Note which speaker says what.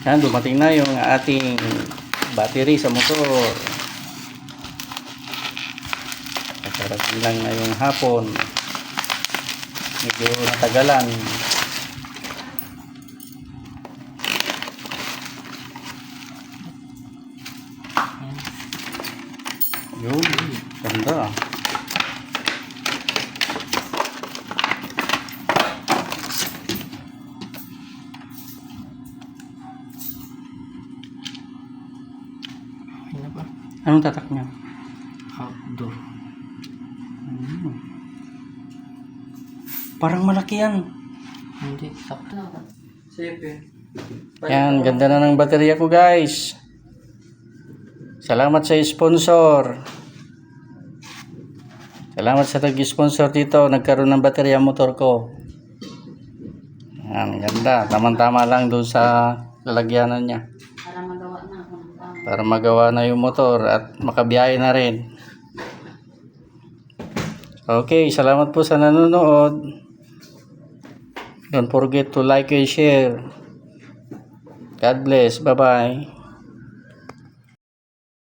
Speaker 1: Yan, dumating na yung ating battery sa motor. Nakarating lang na yung hapon. Medyo natagalan. Yun, ganda.
Speaker 2: Ano ba?
Speaker 1: Anong tatak niya?
Speaker 2: Outdoor.
Speaker 1: Parang malaki yan.
Speaker 2: Hindi, sakto. Safe.
Speaker 1: Yan, ganda na ng baterya ko guys. Salamat sa sponsor. Salamat sa nag-sponsor dito. Nagkaroon ng baterya motor ko. Yan, ganda. Tama-tama lang doon sa lalagyanan niya. Para magawa na yung motor at makabiyahe na rin. Okay, salamat po sa nanonood. Don't forget to like and share. God bless. Bye-bye.